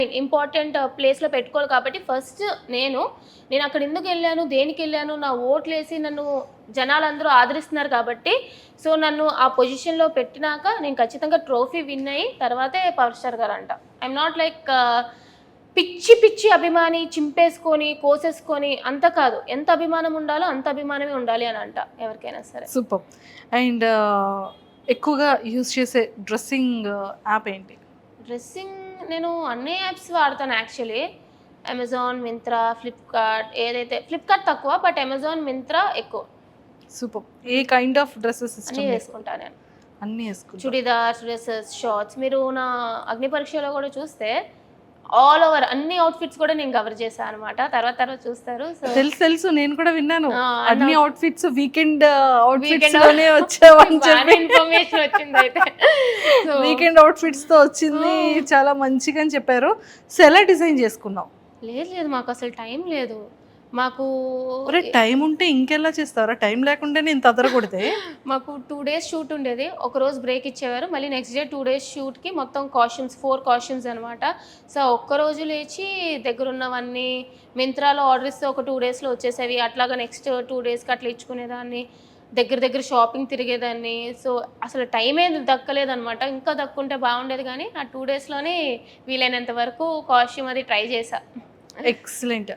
Important ప్లేస్లో పెట్టుకోవాలి కాబట్టి ఫస్ట్ నేను అక్కడ ఎందుకు వెళ్ళాను, దేనికి వెళ్ళాను, నా ఓట్లు వేసి నన్ను జనాలందరూ ఆదరిస్తున్నారు కాబట్టి సో నన్ను ఆ పొజిషన్లో పెట్టినాక నేను ఖచ్చితంగా ట్రోఫీ విన్ అయ్యి తర్వాతే పవర్ స్టార్ గారు అంట. ఐఎమ్ నాట్ లైక్ పిచ్చి పిచ్చి అభిమాని చింపేసుకొని కోసేసుకొని అంత కాదు, ఎంత అభిమానం ఉండాలో అంత అభిమానమే ఉండాలి అని అంట ఎవరికైనా సరే. సూపర్. అండ్ ఎక్కువగా యూజ్ చేసే డ్రెస్సింగ్ యాప్ ఏంటి? డ్రెస్సింగ్ నేను అన్ని యాప్స్ వాడతాను యాక్చువల్లీ. అమెజాన్, మింత్రా, ఫ్లిప్కార్ట్. ఏదైతే ఫ్లిప్కార్ట్ తక్కువ బట్ అమెజాన్, మింత్రా ఎక్కువ. సూపర్. ఏ కైండ్ ఆఫ్ డ్రెస్సెస్ అన్నీ వేసుకుంటాను నేను. అన్నీ వేసుకుంటా. Chudidars, dresses, shorts. మీరు నా అగ్ని పరీక్షలో కూడా చూస్తే ఆల్ ఓవర్ అన్ని అవుట్ఫిట్స్ కూడా నేను కవర్ చేశాను అనమాట. తర్వాత చూస్తారు. తెలుసు నేను కూడా విన్నాను. అన్ని అవుట్ఫిట్స్ వీకెండ్ అవుట్ఫిట్స్ లోనే వచ్చావని చెప్పి ఇన్ఫర్మేషన్ వచ్చింది. అయితే వీకెండ్ అవుట్ఫిట్స్ తో వచ్చింది, చాలా మంచిగా అని చెప్పారు. సో ఎలా డిజైన్ చేసుకున్నావు? లేదు మాకు అసలు టైం లేదు. మాకు టైం ఉంటే ఇంకెలా చేస్తారా? టైం లేకుండా ఇంత అదర కొడితే. మాకు 2 days షూట్ ఉండేది, ఒక రోజు బ్రేక్ ఇచ్చేవారు, మళ్ళీ నెక్స్ట్ డే 2 days షూట్కి మొత్తం కాస్ట్యూమ్స్ 4 కాస్ట్యూమ్స్ అనమాట. సో ఒక్కరోజు లేచి దగ్గరున్నవన్నీ మింత్రాలో ఆర్డర్ ఇస్తే ఒక 2 daysలో వచ్చేసేవి. అట్లాగా నెక్స్ట్ 2 daysకి అట్లా ఇచ్చుకునేదాన్ని, దగ్గర షాపింగ్ తిరిగేదాన్ని. సో అసలు టైమే దక్కలేదనమాట. ఇంకా దక్కుంటే బాగుండేది కానీ ఆ 2 daysలోనే వీలైనంత వరకు కాస్ట్యూమ్ అది ట్రై చేశా. ఎక్సలెంట్.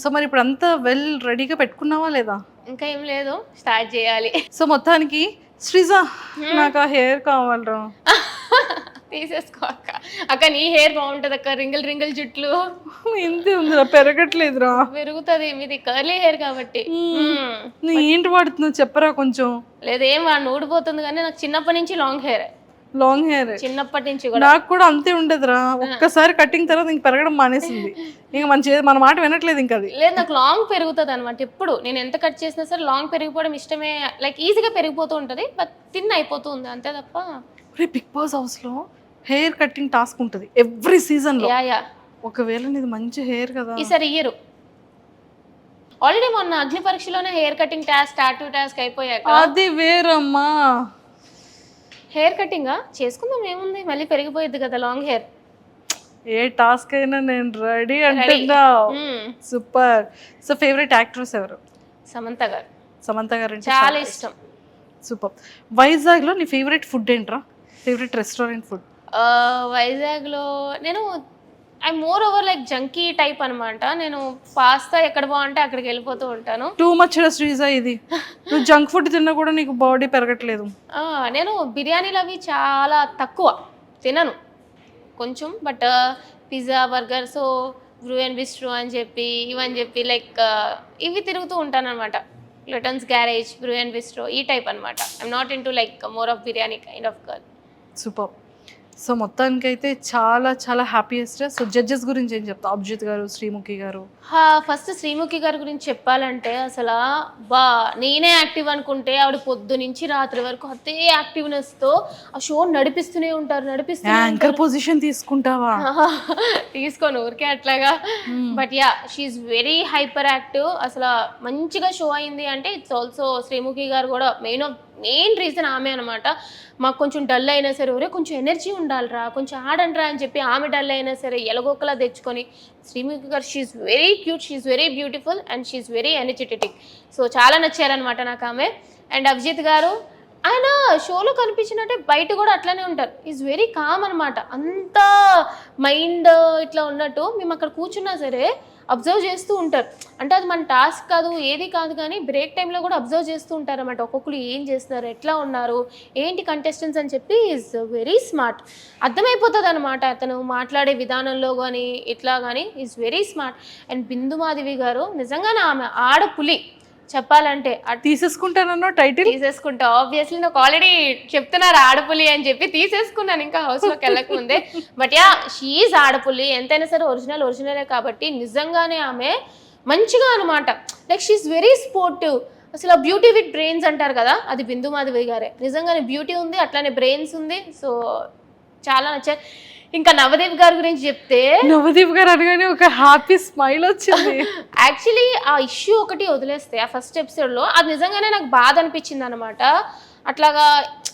సో మరి ఇప్పుడు అంతా వెల్ రెడీగా పెట్టుకున్నావా లేదా? ఇంకా ఏం లేదు, స్టార్ట్ చేయాలి. సో మొత్తానికి శ్రీజా నాకు ఆ హెయిర్ కావాలరా. తీసేసుకో అక్క నీ హెయిర్ బాగుంటది అక్క. రింగిల్ జుట్లు ఎంత ఉందిరా, పెరగట్లేదురా. పెరుగుతుంది, మీది కర్లీ హెయిర్ కాబట్టి. నువ్వు ఏంటి వాడుతున్నావు చెప్పరా కొంచెం. లేదు ఏం వాడిని, ఊడిపోతుంది కానీ నాకు చిన్నప్పటి నుంచి లాంగ్ హెయిర్. చిన్నప్పటి నుంచి నాకు కూడా అంతే ఉండదురా. ఒక్కసారి కటింగ్ తర్వాత ఇంక పెరగడం మానేసింది. ఇంకా మన మాట వినట్లేదు ఇంకా. అది లేదు, నాకు లాంగ్ పెరుగుతుంది అనమాట. ఎప్పుడు నేను ఎంత కట్ చేసినా సరే లాంగ్ పెరిగిపోవడం ఇష్టమే. లైక్ ఈజీగా పెరిగిపోతూ ఉంటుంది, బట్ థిన్ అయిపోతూ ఉంది అంతే తప్ప. బిగ్ బాస్ హౌస్ లో హెయిర్ కటింగ్ టాస్క్ ఉంటుంది ఎవ్రీ సీజన్ లో. ఒకవేళ నీది మంచి హెయిర్ కదా, ఈసారి ఇయ్యరు. ఆల్రెడీ మొన్న అగ్ని పరీక్షలోనే hair cutting task, tattoo task అయిపోయాక అది వేరమ్మా. హెయిర్ కటింగ్ చేసుకుందాం ఏముంది, మళ్ళీ పెరిగిపోయింది కదా లాంగ్ హెయిర్. ఏ టాస్క్ అయినా నేను రెడీ అంటున్నా. సూపర్. సో ఫేవరెట్ యాక్ట్రెస్ ఎవరు? సమంత గారు. సమంత గారు చాలా ఇష్టం. సూపర్. వైజాగ్ లో నీ ఫేవరెట్ ఫుడ్ ఏంట్రా? Favourite restaurant food? వైజాగ్ లో నేను I more over like junkie type అనమాట. నేను పాస్తా ఎక్కడ బాగుంటే అక్కడికి వెళ్ళిపోతూ ఉంటాను. టూ మచ్ శ్రీజా ఇది. నువ్వు జంక్ ఫుడ్ తిన్నా కూడా నీకు బాడీ పెరగట్లేదు. నేను బిర్యానీలు అవి చాలా తక్కువ తినను కొంచెం, but pizza, burger, so Bru and bistro అని చెప్పి ఇవని చెప్పి లైక్ ఇవి తిరుగుతూ ఉంటాను అనమాట. లిటన్స్ గ్యారేజ్, బ్రూ అండ్ బిస్ట్రో ఈ టైప్ అనమాట. I'm not in to like more of biryani kind of girl. Super. So మొత్తానికైతే చాలా చాలా హ్యాపీయెస్ట్. సో జడ్జెస్ గురించి ఏం చెప్తా? అభిజిత్ గారు, శ్రీముఖి గారు. ఫస్ట్ శ్రీముఖి గారి గురించి చెప్పాలంటే అసలు నేనే యాక్టివ్ అనుకుంటే ఆవిడ పొద్దు నుంచి రాత్రి వరకు అదే యాక్టివ్నెస్ తో ఆ షో నడిపిస్తూనే ఉంటారు. యాంకర్ పొజిషన్ తీసుకుంటావా? తీసుకోను ఊరికే అట్లాగా. But ya she's very hyper active. అసలు మంచిగా షో అయింది అంటే ఇట్స్ ఆల్సో శ్రీముఖి గారు కూడా మెయిన్ రీజన్ ఆమె అనమాట. మాకు కొంచెం డల్ అయినా సరే ఒరే కొంచెం ఎనర్జీ ఉండాలిరా, కొంచెం ఆడండిరా అని చెప్పి ఆమె డల్ అయినా సరే ఎలగొక్కలా తెచ్చుకొని Sreemukhi garu she's very cute, she's very beautiful and she's very energetic. So చాలా నచ్చారనమాట నాకు ఆమె. అండ్ అభిజిత్ గారు ఆయన షోలో కనిపించినట్టే బయట కూడా అట్లానే ఉంటారు. ఈజ్ వెరీ కామ్ అనమాట. అంత మైండ్ ఇట్లా ఉన్నట్టు మేము అక్కడ కూర్చున్నా సరే అబ్జర్వ్ చేస్తూ ఉంటారు. అంటే అది మన టాస్క్ కాదు, ఏది కాదు, కానీ బ్రేక్ టైంలో కూడా అబ్జర్వ్ చేస్తూ ఉంటారు అన్నమాట. ఒక్కొక్కరు ఏం చేస్తున్నారు, ఎట్లా ఉన్నారు, ఏంటి కంటెస్టెంట్స్ అని చెప్పి ఈజ్ వెరీ స్మార్ట్. అర్థమైపోతుంది అనమాట అతను మాట్లాడే విధానంలో కానీ ఇట్లా కానీ is very smart. And Bindu Madhavi గారు నిజంగానే ఆమె ఆడపులి చెప్పాలంటే. తీసేసుకుంటానన్నా టైటిల్? తీసేసుకుంటా ఆబ్వియస్లీ. నాకు ఆల్రెడీ చెప్తున్నారు ఆడపులి అని చెప్పి తీసేసుకున్నాను ఇంకా హౌస్లోకి వెళ్ళక ముందే. బట్ యా షీఈజ్ ఆడపులి. ఎంతైనా సరే ఒరిజినలే కాబట్టి నిజంగానే ఆమె మంచిగా అనమాట. Like she is very sportive. అసలు బ్యూటీ విత్ బ్రెయిన్స్ అంటారు కదా, అది బిందు మాధవి గారే. నిజంగానే బ్యూటీ ఉంది, అట్లానే బ్రెయిన్స్ ఉంది. సో చాలా నచ్చారు. ఇంకా నవదీప్ గారి గురించి చెప్తే, నవదీప్ గారు అనగానే ఒక హ్యాపీ స్మైల్ వచ్చింది. యాక్చువల్లీ ఆ ఇష్యూ ఒకటి వదిలేస్తే ఆ ఫస్ట్ ఎపిసోడ్లో అది నిజంగానే నాకు బాధ అనిపించింది అనమాట. అట్లాగా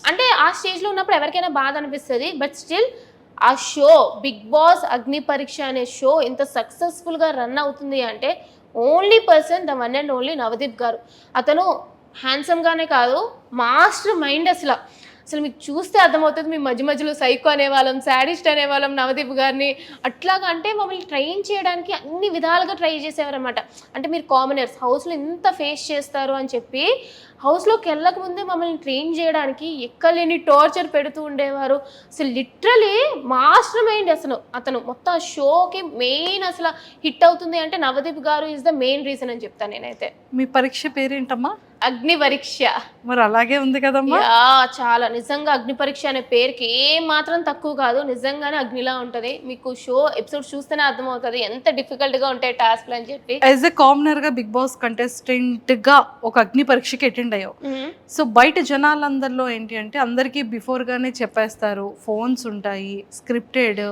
అంటే ఆ స్టేజ్లో ఉన్నప్పుడు ఎవరికైనా బాధ అనిపిస్తుంది, బట్ స్టిల్ ఆ షో బిగ్ బాస్ అగ్ని పరీక్ష అనే షో ఇంత సక్సెస్ఫుల్గా రన్ అవుతుంది అంటే only person the one and only Navdeep గారు. అతను హ్యాండ్సమ్గానే కాదు, మాస్టర్ మైండ్. అసలు మీకు చూస్తే అర్థమవుతుంది. మీ మధ్య మధ్యలో సైకో అనేవాళ్ళం, శాడిస్ట్ అనేవాళ్ళం నవదీప్ గారిని. అట్లాగా అంటే మమ్మల్ని ట్రైన్ చేయడానికి అన్ని విధాలుగా ట్రై చేసేవారనమాట. అంటే మీరు కామనర్స్ హౌస్లో ఇంత ఫేస్ చేస్తారు అని చెప్పి హౌస్లోకి వెళ్ళక ముందే మమ్మల్ని ట్రైన్ చేయడానికి ఎక్కలేని టార్చర్ పెడుతూ ఉండేవారు. అసలు లిటరలీ మాస్టర్ మైండ్. అతను మొత్తం షోకి మెయిన్ అసలు హిట్ అవుతుంది అంటే నవదీప్ గారు ఈజ్ ద మెయిన్ రీజన్ అని చెప్తాను నేనైతే. మీ పరీక్ష పేరేంటమ్మా? అగ్ని పరీక్ష. మరి అలాగే ఉంది కదమ్మా. చాలా నిజంగా అగ్ని పరీక్ష అనే పేరుకి ఏం మాత్రం తక్కువ కాదు. నిజంగానే అగ్నిలా ఉంటది. మీకు షో ఎపిసోడ్ చూస్తేనే అర్థమవుతుంది ఎంత డిఫికల్ట్ గా ఉంటాయి టాస్క్లు అని చెప్పి. యాజ్ ఎ కామనర్ గా బిగ్ బాస్ కంటెస్టెంట్ గా ఒక అగ్ని పరీక్షకి అటెండ్ అయ్యావు. సో బయట జనాలందరిలో ఏంటి అంటే అందరికి బిఫోర్ గానే చెప్పేస్తారు, ఫోన్స్ ఉంటాయి, స్క్రిప్టెడ్,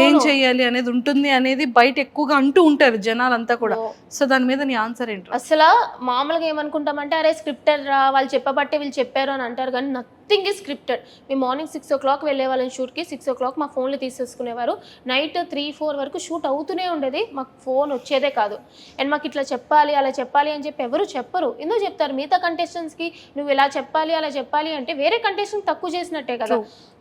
ఏం చెయ్యాలి అనేది ఉంటుంది అనేది బయట ఎక్కువగా అంటూ ఉంటారు జనాలంతా కూడా. సో దాని మీద నీ ఆన్సర్ ఏంటి? అసలు మామూలుగా ఏమనుకుంటామంటే అరే స్క్రిప్టెడ్ రా, వాళ్ళు చెప్పబట్టే వీళ్ళు చెప్పారు అని అంటారు, కానీ నథింగ్ ఈజ్ స్క్రిప్టెడ్. మేము మార్నింగ్ 6 o'clock వెళ్ళే వాళ్ళని షూట్కి. 6 o'clock మా ఫోన్లు తీసేసుకునేవారు. నైట్ 3-4 వరకు షూట్ అవుతూనే ఉండేది. మాకు ఫోన్ వచ్చేదే కాదు. అండ్ మాకు ఇట్లా చెప్పాలి అలా చెప్పాలి అని చెప్పి ఎవరు చెప్పరు. ఎందుకు చెప్తారు? మిగతా కంటెస్టెంట్స్కి నువ్వు ఇలా చెప్పాలి అలా చెప్పాలి అంటే వేరే కంటెస్టెంట్ తక్కువ చేసినట్టే కదా.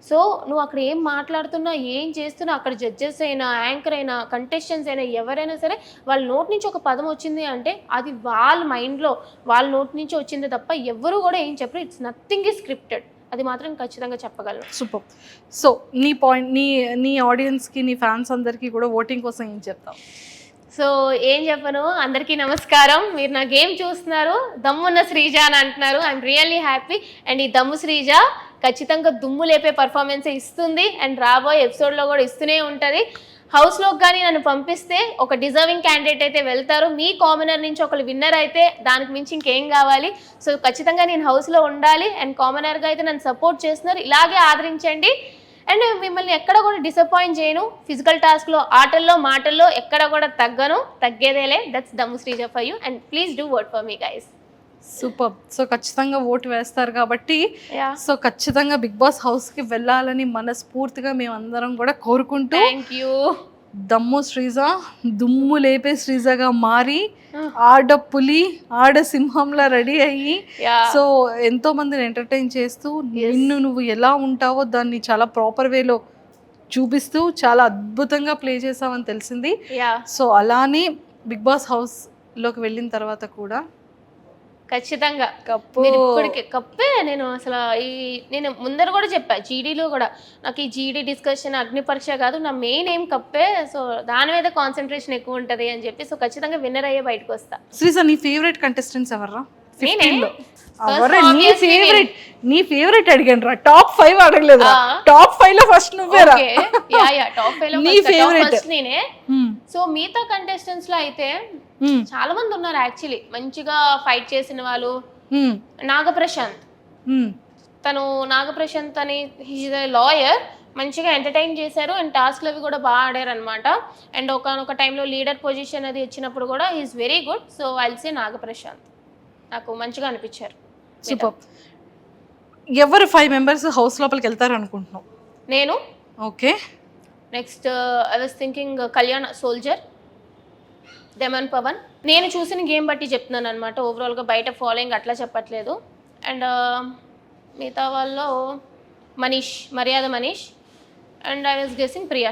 సో నువ్వు అక్కడ ఏం మాట్లాడుతున్నా ఏం చేస్తున్నా అక్కడ జడ్జెస్ అయినా యాంకర్ అయినా కంటెస్టెంట్స్ అయినా ఎవరైనా సరే వాళ్ళ నోటి నుంచి ఒక పదం వచ్చింది అంటే అది వాళ్ళ మైండ్లో వాళ్ళ నోటి నుంచి వచ్చింది తప్ప ఎవరు కూడా ఏం చెప్పరు. It's nothing is scripted. అది మాత్రం ఖచ్చితంగా చెప్పగలను. సూపర్. సో నీ పాయింట్, నీ ఆడియన్స్కి, నీ ఫ్యాన్స్ అందరికీ కూడా ఓటింగ్ కోసం ఏం చెప్తావు? సో ఏం చెప్పను, అందరికీ నమస్కారం. మీరు నా గేమ్ చూస్తున్నారు, దమ్మున్న శ్రీజ అని అంటున్నారు. I'm really happy. అండ్ ఈ దమ్ము శ్రీజ ఖచ్చితంగా దుమ్ము లేపే పర్ఫార్మెన్స్ ఇస్తుంది అండ్ రాబోయే ఎపిసోడ్లో కూడా ఇస్తూనే ఉంటుంది. హౌస్లోకి కానీ నన్ను పంపిస్తే ఒక డిజర్వింగ్ క్యాండిడేట్ అయితే వెళ్తారు. మీ కామనర్ నుంచి ఒకరు విన్నర్ అయితే దానికి మించి ఇంకేం కావాలి. సో ఖచ్చితంగా నేను హౌస్లో ఉండాలి. అండ్ కామనర్గా అయితే నన్ను సపోర్ట్ చేస్తున్నారు, ఇలాగే ఆదరించండి. అండ్ మిమ్మల్ని ఎక్కడ కూడా డిసప్పాయింట్ చేయను. ఫిజికల్ టాస్క్లో, ఆటల్లో, మాటల్లో ఎక్కడ కూడా తగ్గేదేలే. దట్స్ దమ్ము Sreeja for you. And please do vote for me guys. Super. So ఖచ్చితంగా ఓటు వేస్తారు కాబట్టి సో ఖచ్చితంగా బిగ్ బాస్ హౌస్కి వెళ్ళాలని మనస్ఫూర్తిగా మేమందరం కూడా కోరుకుంటూ, థ్యాంక్ యూ. దమ్ము శ్రీజ దుమ్ము లేపే శ్రీజగా మారి ఆడ పులి ఆడ సింహంలా రెడీ అయ్యి సో ఎంతో మందిని ఎంటర్టైన్ చేస్తూ నువ్వు ఎలా ఉంటావో దాన్ని చాలా ప్రాపర్ వేలో చూపిస్తూ చాలా అద్భుతంగా ప్లే చేసావని తెలిసింది. సో అలానే బిగ్ బాస్ హౌస్లోకి వెళ్ళిన తర్వాత కూడా ఖచ్చితంగా ఇప్పటికే కప్పే. నేను అసలు నేను ముందర కూడా చెప్పా, జీడీలో కూడా నాకు ఈ జీడీ డిస్కషన్ అగ్ని పరీక్ష కాదు, నా మెయిన్ ఏం కప్పే. సో దాని మీద కాన్సన్ట్రేషన్ ఎక్కువ ఉంటుంది అని చెప్పి సో ఖచ్చితంగా విన్నర్ అయ్యే బయటకు వస్తా. శ్రీజ, నీ ఫేవరెట్ కంటెస్టెంట్స్ ఎవర్రా? నీ ఫేవరెట్ అడిగాను రా, టాప్ 5 అడగలేదు. టాప్ 5 లో ఫస్ట్ నువ్వేరా? టాప్ 5 లో నీ ఫేవరెట్ నేనే. సో మిగతా కంటెస్టెంట్స్ లో అయితే చాలా మంది ఉన్నారు యాక్చువల్లీ మంచిగా ఫైట్ చేసిన వాళ్ళు. నాగప్రశాంత్, తను నాగప్రశాంత్ అని హీజ్ ఎ లాయర్, మంచిగా ఎంటర్టైన్ చేశారు అండ్ టాస్క్లు అవి కూడా బాగా ఆడారు అనమాట. అండ్ ఒకనొక టైంలో లీడర్ పొజిషన్ అది వచ్చినప్పుడు కూడా he's very good. So I'll say Nagaprashanth, నాకు మంచిగా అనిపించారు. సూపర్. ఎవరు 5 members హౌస్ లోపలికి వెళ్తారు అనుకుంటున్నావు? నేను okay. Next I was thinking Kalyan soldier, Daman Pawan. నేను చూసిన గేమ్ బట్టి చెప్తున్నాను అనమాట, ఓవరాల్గా బయట ఫాలోయింగ్ అట్లా చెప్పట్లేదు. అండ్ మిగతా వాళ్ళు మనీష్, మర్యాద Manish. And I was guessing Priya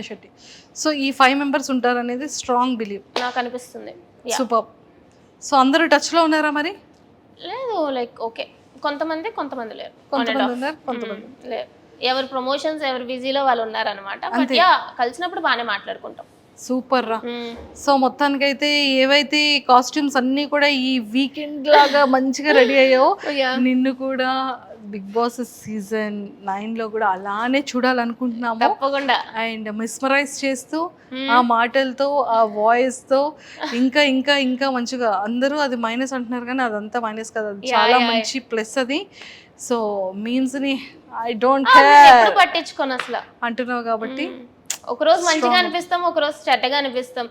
Shetty. So ఈ 5 members ఉంటారు అనేది స్ట్రాంగ్ బిలీవ్ నాకు అనిపిస్తుంది. సూపర్. సో అందరూ టచ్లో ఉన్నారా మరి? లేదు, లైక్ ఓకే, కొంతమంది లేరు. కొంతమంది లేరు. ఎవరు ప్రమోషన్స్ ఎవరు బిజీలో వాళ్ళు ఉన్నారనమాట. బట్ కలిసినప్పుడు బాగానే మాట్లాడుకుంటాం. సూపర్ రా. సో మొత్తానికైతే ఏవైతే కాస్ట్యూమ్స్ అన్నీ కూడా ఈ వీకెండ్ లాగా మంచిగా రెడీ అయ్యావు, నిన్ను కూడా బిగ్ బాస్ సీజన్ 9 లో కూడా అలానే చూడాలనుకుంటున్నాము తప్పకుండా. అండ్ మిస్మరైజ్ చేస్తూ ఆ మాటలతో ఆ వాయిస్ తో ఇంకా ఇంకా ఇంకా మంచిగా, అందరూ అది మైనస్ అంటున్నారు కానీ అదంతా మైనస్ కదా, అది చాలా మంచి ప్లస్ అది. సో మీమ్స్ ని ఐ డోంట్ కేర్ పట్టించుకోను అసలు అంటున్నావు కాబట్టి ఒకరోజు మంచిగా అనిపిస్తాం, ఒకరోజు చెడ్డగా అనిపిస్తాం.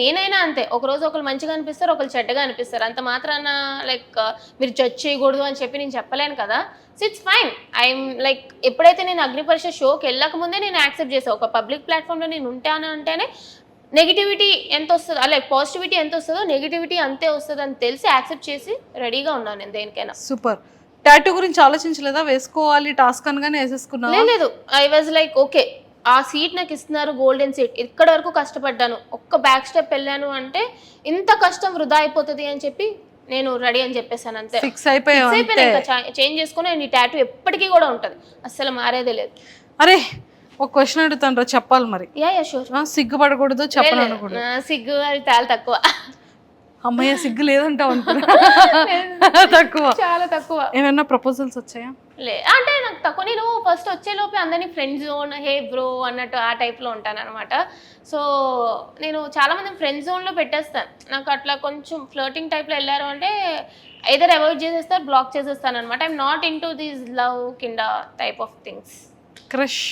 నేనైనా అంతే, ఒకరోజు ఒకరు మంచిగా అనిపిస్తారు, ఒకరు చెడ్డగా అనిపిస్తారు. అంత మాత్రాన లైక్ మీరు జడ్జ్ చేయకూడదు అని చెప్పి నేను చెప్పలేను కదా. So it's fine. I'm like ఎప్పుడైతే నేను అగ్నిపరీక్ష షోకి వెళ్ళక ముందే నేను యాక్సెప్ట్ చేసాను. ఒక పబ్లిక్ ప్లాట్ఫామ్లో నేను ఉంటాను అంటేనే నెగిటివిటీ ఎంత వస్తుందో, లైక్ పాజిటివిటీ ఎంత వస్తుందో నెగిటివిటీ అంతే వస్తుంది అని తెలిసి యాక్సెప్ట్ చేసి రెడీగా ఉన్నాను నేను దేనికైనా. సూపర్. టాటూ గురించి ఆలోచించలేదా? వేసుకోవాలి టాస్క్ అనగానే వేసేసుకున్నా? లేదు, ఐ వాజ్ లైక్ ఓకే, ఆ సీట్ నాకు ఇస్తున్నారు, గోల్డెన్ సీట్, ఇక్కడ వరకు కష్టపడ్డాను, ఒక్క బ్యాక్ స్టెప్ వెళ్ళాను అంటే ఇంత కష్టం వృధా అయిపోతుంది అని చెప్పి నేను రెడీ అని చెప్పేసాను అంతే. ఫిక్స్ అయిపోయాను, చేంజ్ చేసుకుని ఈ టాటూ ఎప్పటికీ కూడా ఉంటుంది, అస్సలు మారేదే లేదు. అరే ఒక క్వశ్చన్ అడుగుతాను, చెప్పాలి మరి. Yeah sure. సిగ్గుపడకూడదు, చెప్పనకూడదు. సిగ్గు అది చాలా తక్కువ. అమ్మయ్య సిగ్గు లేదంటావు అనుకున్నా. తక్కువ, చాలా తక్కువ. ఏమైనా ప్రపోజల్స్ వచ్చాయా? అంటే నాకు తక్కువ. నేను ఫస్ట్ వచ్చేలోపే అందరినీ ఫ్రెండ్ జోన్, హే బ్రో అన్నట్టు ఆ టైప్లో ఉంటాను అనమాట. సో నేను చాలా మంది ఫ్రెండ్ జోన్లో పెట్టేస్తాను. నాకు అట్లా కొంచెం ఫ్లర్టింగ్ టైప్లో వెళ్ళారు అంటే ఐదర్ అవాయిడ్ చేసేస్తారు, బ్లాక్ చేసేస్తాను అనమాట. I'm not in to these love కింద టైప్ ఆఫ్ థింగ్స్. క్రష్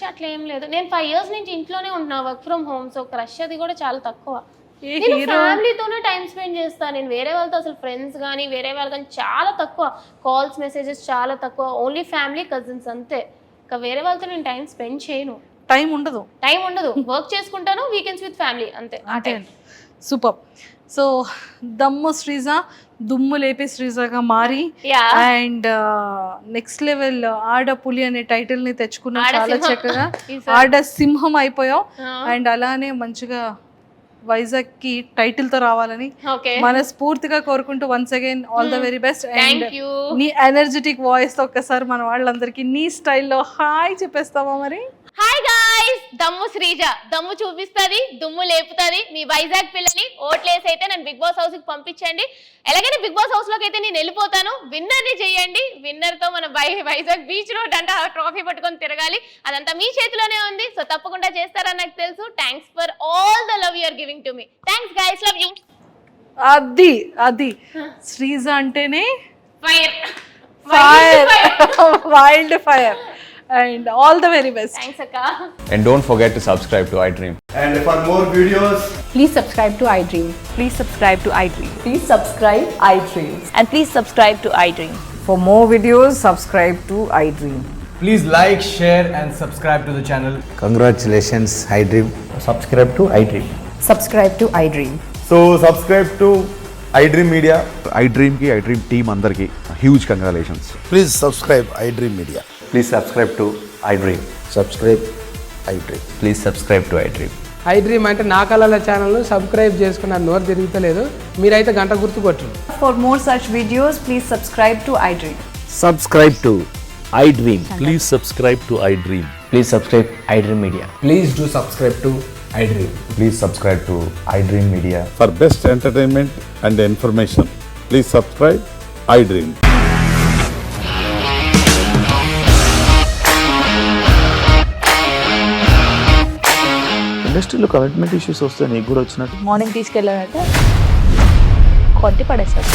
అట్లా ఏం లేదు. నేను 5 years నుంచి ఇంట్లోనే ఉంటున్నా, work from home. So crush అది కూడా చాలా తక్కువ. నేను ఫ్యామిలీతోనే టైం స్పెండ్ చేస్తాను. నేను వేరే వాళ్ళతో అసలు ఫ్రెండ్స్ కానీ వేరే వాళ్ళు కానీ చాలా తక్కువ. కాల్స్, మెసేజెస్ చాలా తక్కువ. ఓన్లీ ఫ్యామిలీ, కజిన్స్ అంతే. ఇంకా వేరే వాళ్ళతో నేను టైం స్పెండ్ చేయను. టైం ఉండదు. వర్క్ చేసుకుంటాను, వీకెండ్స్ విత్ ఫ్యామిలీ అంతే. సూపర్. సో దమ్ము శ్రీజ దుమ్ము లేపే శ్రీజగా మారి అండ్ నెక్స్ట్ లెవెల్ ఆడ పులి అనే టైటిల్ ని తెచ్చుకున్నా, చాలా చక్కగా ఆడ సింహం అయిపోయావు. అండ్ అలానే మంచిగా వైజాగ్ కి టైటిల్ తో రావాలని మనస్ఫూర్తిగా కోరుకుంటూ once again all the very best. And నీ ఎనర్జెటిక్ వాయిస్ తో ఒక్కసారి మన వాళ్ళందరికీ నీ స్టైల్లో హాయ్ చెప్పేస్తావా మరి? హాయ్ గాయ్స్, దమ్ము శ్రీజ దమ్ము చూపిస్తుంది, దుమ్ము లేపుతుంది. మీ వైజాగ్ పిల్లని ఓట్లేసి అయితే నన్ను బిగ్ బాస్ హౌస్ కి పంపించండి. ఎలాగైనా బిగ్ బాస్ హౌస్ లోకి అయితే నేను వెళ్ళిపోతాను. విన్నర్ ని చేయండి. విన్నర్ తో మన వైజాగ్ బీచ్ రోడ్ అంటే ట్రోఫీ పట్టుకొని తిరగాలి. అదంతా మీ చేతిలోనే ఉంది. సో తప్పకుండా చేస్తారని నాకు తెలుసు. Thanks for all the love you are giving to me. Thanks guys, love you. అది శ్రీజ అంటేనే fire, wild fire. And all the very best. Thanks Akka. And don't forget to subscribe to iDream. And for more videos, please subscribe to iDream. Please subscribe to iDream. Please subscribe iDream. And please subscribe to iDream. For more videos, subscribe to iDream. please like, share and subscribe to the channel. Congratulations, iDream. Subscribe to iDream. Subscribe to iDream. So subscribe to iDream Media. iDream ki iDream team andarki huge congratulations. Please subscribe iDream Media. Please subscribe to iDream. Subscribe iDream. Please subscribe to iDream. iDream అంటే నా కళల ఛానల్ను subscribe చేసుకున్న నోరు తిరుగుతలేదు. మీరైతే గంట గుర్తు కొట్టండి. For more such videos, please subscribe to iDream. Subscribe to iDream. Please subscribe to iDream. Please subscribe iDream Media. Please do subscribe to iDream. Please subscribe to iDream Media. For best entertainment and information, please subscribe iDream. ఇండస్ట్రీలో commitment issues వస్తే నీకు కూడా వచ్చినట్టు morning తీసుకెళ్ళాలంటే కొట్టి పడేస్తారు.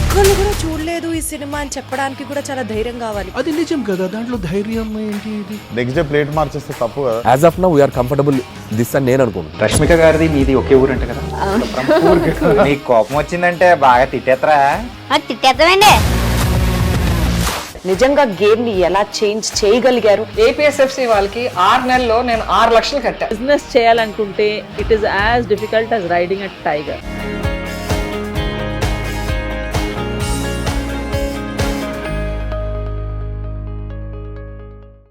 ఒక్కళ్ళు కూడా చూడలేదు ఈ సినిమా అని చెప్పడానికి కూడా చాలా ధైర్యం కావాలి. అది నిజం కదా, దాంట్లో ధైర్యం ఏంటి? ఇది నెక్స్ట్ డే ప్లేట్ మార్చేస్తే తప్పు కదా. As of now we are comfortable this అని నేను అనుకుంటున్నాను. రష్మిక గారిది మీది ఒకే ఊరు అంట కదా? నీకు కోపం వచ్చిందంటే బాగా తిట్టేత్తరా? తిట్టేద్దామండి. నిజంగా గేమ్ ని ఎలా చేంజ్ చేయగలిగారు? ఏపీఎస్ఎఫ్సి వాళ్ళకి 6 నెలల్లో నేను 6 లక్షలు కట్టా. బిజినెస్ చేయాలనుకుంటే it is as difficult as riding a tiger.